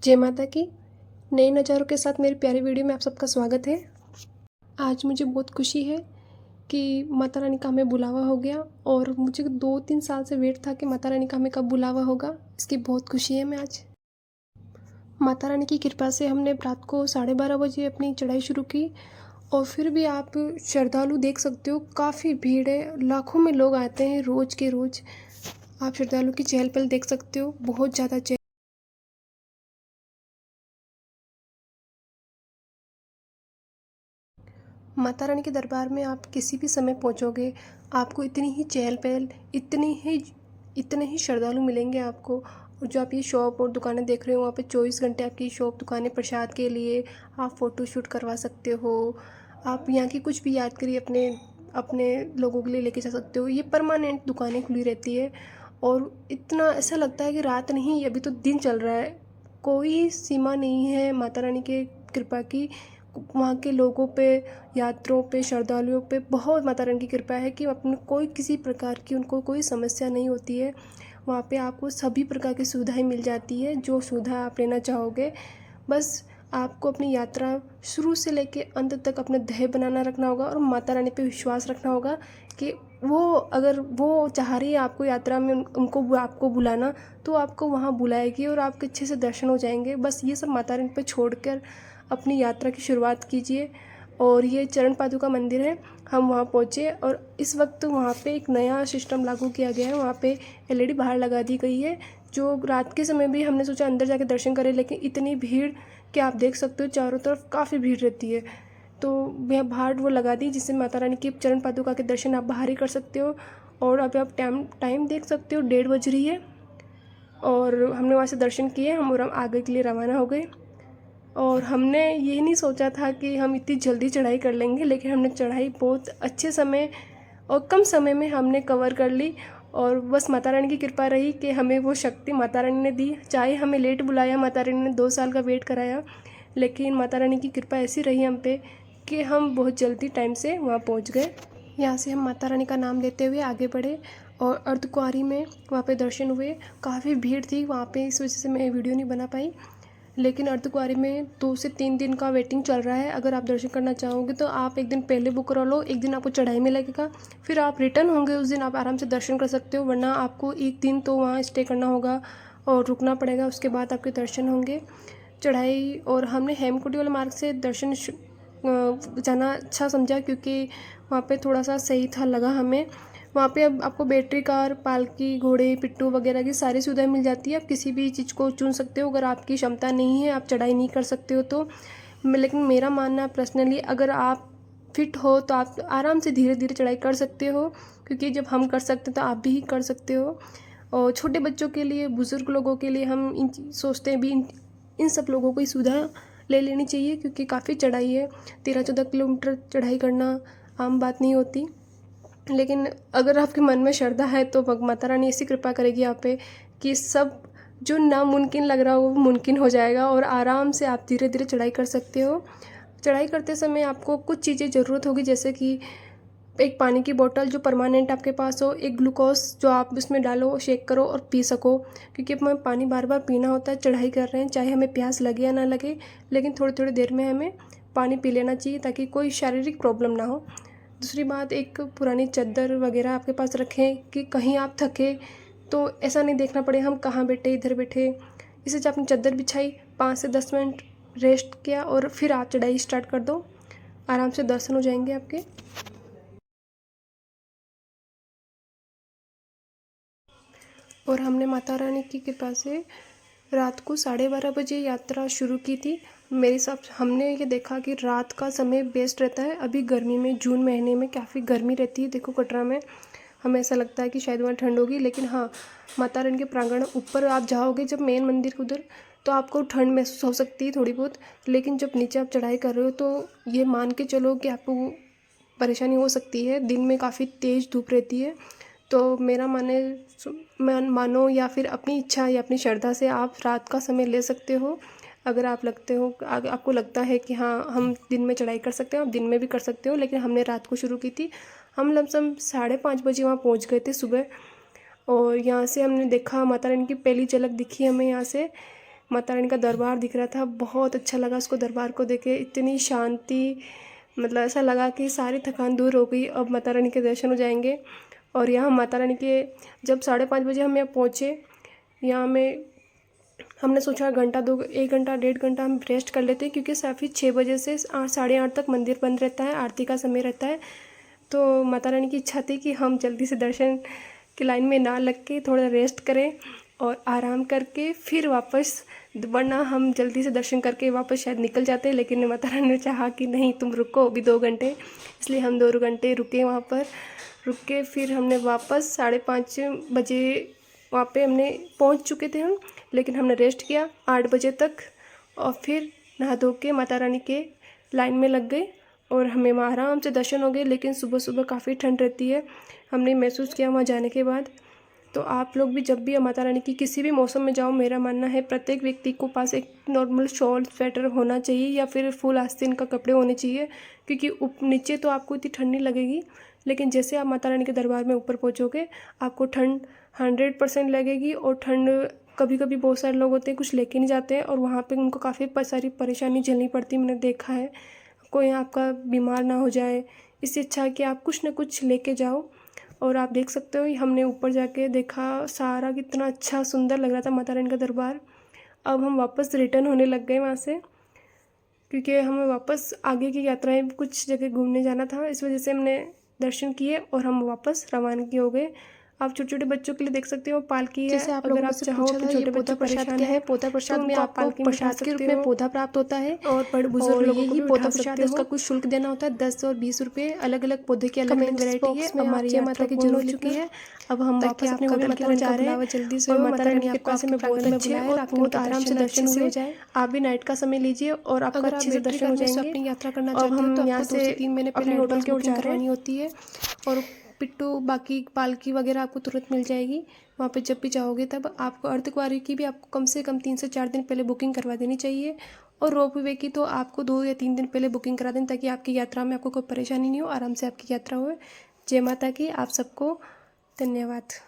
जय माता की। नए नज़ारों के साथ मेरी प्यारी वीडियो में आप सबका स्वागत है। आज मुझे बहुत खुशी है कि माता रानी का हमें बुलावा हो गया और मुझे 2-3 साल से वेट था कि माता रानी का हमें कब बुलावा होगा। इसकी बहुत खुशी है मैं आज। माता रानी की कृपा से हमने रात को 12:30 बजे अपनी चढ़ाई शुरू की और फिर भी आप श्रद्धालु देख सकते हो, काफ़ी भीड़ है, लाखों में लोग आते हैं रोज़ के रोज़। आप श्रद्धालु की चहल पहल देख सकते हो, बहुत ज़्यादा चहल। माता रानी के दरबार में आप किसी भी समय पहुंचोगे, आपको इतनी ही चहल पहल, इतने ही श्रद्धालु मिलेंगे आपको। और जो आप ये शॉप और दुकानें देख रहे हो, वहाँ पे 24 घंटे आपकी शॉप दुकानें प्रसाद के लिए, आप फ़ोटो शूट करवा सकते हो। आप यहाँ की कुछ भी याद करिए अपने अपने लोगों के लिए लेके जा सकते हो। ये परमानेंट दुकानें खुली रहती है और इतना ऐसा लगता है कि रात नहीं, अभी तो दिन चल रहा है। कोई सीमा नहीं है माता रानी के कृपा की। वहाँ के लोगों पे, यात्रियों पे, श्रद्धालुओं पे बहुत माता रानी की कृपा है कि अपने कोई किसी प्रकार की उनको कोई समस्या नहीं होती है। वहाँ पे आपको सभी प्रकार की सुविधाएं मिल जाती है, जो सुविधा आप लेना चाहोगे। बस आपको अपनी यात्रा शुरू से लेके अंत तक अपने ध्येय बनाना रखना होगा और माता रानी पे विश्वास रखना होगा कि अगर वो चाह रही है आपको यात्रा में उनको आपको बुलाना, तो आपको वहाँ बुलाएगी और आपके अच्छे से दर्शन हो जाएंगे। बस ये सब माता रानी पे छोड़कर अपनी यात्रा की शुरुआत कीजिए। और ये चरण पादुका मंदिर है, हम वहाँ पहुँचे और इस वक्त वहाँ पे एक नया सिस्टम लागू किया गया है। वहाँ पे एलईडी बाहर लगा दी गई है, जो रात के समय भी हमने सोचा अंदर जाके दर्शन करें, लेकिन इतनी भीड़ कि आप देख सकते हो चारों तरफ काफ़ी भीड़ रहती है। तो वह बाहर वो लगा दी, जिससे माता रानी की चरण पादुका के दर्शन आप बाहर ही कर सकते हो। और अभी आप टाइम देख सकते हो, 1:30 बज रही है और हमने वहाँ से दर्शन किए, हम आगे के लिए रवाना हो गए। और हमने ये नहीं सोचा था कि हम इतनी जल्दी चढ़ाई कर लेंगे, लेकिन हमने चढ़ाई बहुत अच्छे समय और कम समय में हमने कवर कर ली। और बस माता रानी की कृपा रही कि हमें वो शक्ति माता रानी ने दी। चाहे हमें लेट बुलाया, माता रानी ने 2 साल का वेट कराया, लेकिन माता रानी की कृपा ऐसी रही हम पे कि हम बहुत जल्दी टाइम से वहाँ पहुँच गए। यहाँ से हम माता रानी का नाम लेते हुए आगे बढ़े और अर्धकुंवारी में वहाँ पे दर्शन हुए। काफ़ी भीड़ थी वहाँ पे, इस वजह से मैं वीडियो नहीं बना पाई। लेकिन अर्धकुंवारी में 2 से 3 दिन का वेटिंग चल रहा है। अगर आप दर्शन करना चाहोगे तो आप एक दिन पहले बुक करा लो, एक दिन आपको चढ़ाई में लगेगा, फिर आप रिटर्न होंगे उस दिन आप आराम से दर्शन कर सकते हो। वरना आपको एक दिन तो वहाँ स्टे करना होगा और रुकना पड़ेगा, उसके बाद आपके दर्शन होंगे। चढ़ाई और हमने हेमकुटी वाले मार्ग से जाना अच्छा समझा, क्योंकि वहाँ पे थोड़ा सा सही था लगा हमें। वहाँ पे अब आपको बैटरी कार, पालकी, घोड़े, पिट्ठू वगैरह की सारी सुविधाएं मिल जाती है। आप किसी भी चीज़ को चुन सकते हो, अगर आपकी क्षमता नहीं है, आप चढ़ाई नहीं कर सकते हो तो। लेकिन मेरा मानना पर्सनली, अगर आप फिट हो तो आप आराम से धीरे धीरे चढ़ाई कर सकते हो, क्योंकि जब हम कर सकते हैं तो आप भी कर सकते हो। और छोटे बच्चों के लिए, बुज़ुर्ग लोगों के लिए हम सोचते हैं भी इन सब लोगों को ये सुविधा ले लेनी चाहिए, क्योंकि काफ़ी चढ़ाई है। 13-14 किलोमीटर चढ़ाई करना आम बात नहीं होती। लेकिन अगर आपके मन में श्रद्धा है तो माता रानी ऐसी कृपा करेगी आप पे कि सब जो नामुमकिन लग रहा हो वो मुमकिन हो जाएगा और आराम से आप धीरे धीरे चढ़ाई कर सकते हो। चढ़ाई करते समय आपको कुछ चीज़ें ज़रूरत होगी, जैसे कि एक पानी की बोतल जो परमानेंट आपके पास हो, एक ग्लूकोज जो आप उसमें डालो, शेक करो और पी सको, क्योंकि हमें पानी बार बार पीना होता है। चढ़ाई कर रहे हैं, चाहे हमें प्यास लगे या ना लगे, लेकिन थोड़ी थोड़ी देर में हमें पानी पी लेना चाहिए ताकि कोई शारीरिक प्रॉब्लम ना हो। दूसरी बात, एक पुरानी चादर वगैरह आपके पास रखें कि कहीं आप थके तो ऐसा नहीं देखना पड़े हम कहाँ बैठे, इधर बैठे। इसे जब आपने चादर बिछाई, 5 से 10 मिनट रेस्ट किया और फिर आप चढ़ाई स्टार्ट कर दो, आराम से दर्शन हो जाएंगे आपके। और हमने माता रानी की कृपा से रात को 12:30 बजे यात्रा शुरू की थी। मेरे हिसाब से हमने ये देखा कि रात का समय बेस्ट रहता है। अभी गर्मी में, जून महीने में काफ़ी गर्मी रहती है, देखो कटरा में हमें ऐसा लगता है कि शायद वहाँ ठंड होगी, लेकिन हाँ, माता रानी के प्रांगण ऊपर आप जाओगे जब मेन मंदिर के उधर, तो आपको ठंड महसूस हो सकती है थोड़ी बहुत। लेकिन जब नीचे आप चढ़ाई कर रहे हो तो ये मान के चलो कि आपको परेशानी हो सकती है। दिन में काफ़ी तेज़ धूप रहती है। तो मेरा मानो या फिर अपनी इच्छा या अपनी श्रद्धा से आप रात का समय ले सकते हो। अगर आपको लगता है कि हाँ, हम दिन में चढ़ाई कर सकते हैं, आप दिन में भी कर सकते हो, लेकिन हमने रात को शुरू की थी। हम लमसम 5:30 बजे वहाँ पहुँच गए थे सुबह। और यहाँ से हमने देखा, माता रानी की पहली झलक दिखी हमें यहाँ से। माता रानी का दरबार दिख रहा था। बहुत अच्छा लगा उसको दरबार को देख के, इतनी शांति, मतलब ऐसा लगा कि सारी थकान दूर हो गई। अब माता रानी के दर्शन हो जाएंगे। और यहाँ माता रानी के जब 5:30 बजे हम यहाँ पहुँचे, यहाँ में हमने सोचा घंटा 1 घंटा 1.5 घंटा हम रेस्ट कर लेते हैं, क्योंकि काफ़ी 6 बजे से 8 साढ़े 8 तक मंदिर बंद रहता है, आरती का समय रहता है। तो माता रानी की इच्छा थी कि हम जल्दी से दर्शन की लाइन में ना लग के थोड़ा रेस्ट करें और आराम करके फिर वापस, वरना हम जल्दी से दर्शन करके वापस शायद निकल जाते, लेकिन माता रानी ने चाहा कि नहीं, तुम रुको अभी 2 घंटे। इसलिए हम 2 घंटे रुके वहाँ पर। रुक के फिर हमने वापस 5:30 बजे वहाँ पे हमने पहुँच चुके थे हम, लेकिन हमने रेस्ट किया 8 बजे तक और फिर नहा धो के माता रानी के लाइन में लग गए और हमें वहाँ आराम से दर्शन हो गए। लेकिन सुबह सुबह काफ़ी ठंड रहती है, हमने महसूस किया वहाँ जाने के बाद। तो आप लोग भी जब भी माता रानी की किसी भी मौसम में जाओ, मेरा मानना है प्रत्येक व्यक्ति को पास एक नॉर्मल शॉल स्वेटर होना चाहिए या फिर फुल आस्तीन का कपड़े होने चाहिए, क्योंकि नीचे तो आपको इतनी ठंड नहीं लगेगी, लेकिन जैसे आप माता रानी के दरबार में ऊपर पहुँचोगे आपको ठंड 100% लगेगी। और ठंड कभी कभी बहुत सारे लोग होते हैं कुछ लेके नहीं जाते हैं और वहाँ पे उनको काफ़ी सारी परेशानी झेलनी पड़ती है, मैंने देखा है। कोई आपका बीमार ना हो जाए, इससे अच्छा है कि आप कुछ ना कुछ लेके जाओ। और आप देख सकते हो हमने ऊपर जाके देखा सारा कितना अच्छा सुंदर लग रहा था माता रानी का दरबार। अब हम वापस रिटर्न होने लग गए वहाँ से, क्योंकि हमें वापस आगे की यात्राएं कुछ जगह घूमने जाना था, इस वजह से हमने दर्शन किए और हम वापस रवानगी हो गए। आप छोटे छोटे बच्चों के लिए देख सकते हो पालकी है। जैसे आप अगर लोगों आप से चाहो पूछा तो था छोटे ये बच्चे पौधा प्रसाद परेशान क्या है, है पौधा प्रसाद में तो आपको पालकी में प्रसाद के रूप में पौधा प्राप्त होता है और बड़े बुजुर्ग और लोगों को यही भी पौधा उठा प्रसाद सकते है, इसका हो। कुछ शुल्क देना होता है 10 और 20 रुपये। अलग अलग पौधे की अलग अलग कमेंट्स वैरायटी है। बॉक्स में आप हमारी जय यात्रा माता की पूर्ण हो जरूर चुकी लिखना, है। अब हम ताकि वापस अपने आपका भी होटल की माता तरफ जा रानी रहे का हैं जल्दी से और हो, माता रानी आपको आपके प्रांगण में बुलाए और ताकि बहुत उनके आराम दर्शन से अच्छे दर्शन से हो हुए। जाए। आप भी नाइट का समय लीजिए और आपका अगर आप अच्छे से मिलिट्री दर्शन हो कार्ड से जाएंगे। अपनी यात्रा करना अब चाहते हो हम तो यहाँ आपको 2 से से 3 महीने पहले अपने होटल एडवांस की ओर बुकिंग जा रहे करवानी हैं। होती है और पिट्टू बाकी पालकी वगैरह आपको तुरंत मिल जाएगी। वहाँ पे जब भी जाओगे तब आपको अर्धकुंवारी की भी आपको कम से कम 3 से 4 दिन पहले बुकिंग करवा देनी चाहिए और रोप वे की तो आपको 2 या 3 दिन पहले बुकिंग करा दें, ताकि आपकी यात्रा में आपको कोई परेशानी नहीं हो, आराम से आपकी यात्रा हो। जय माता की। आप सबको धन्यवाद।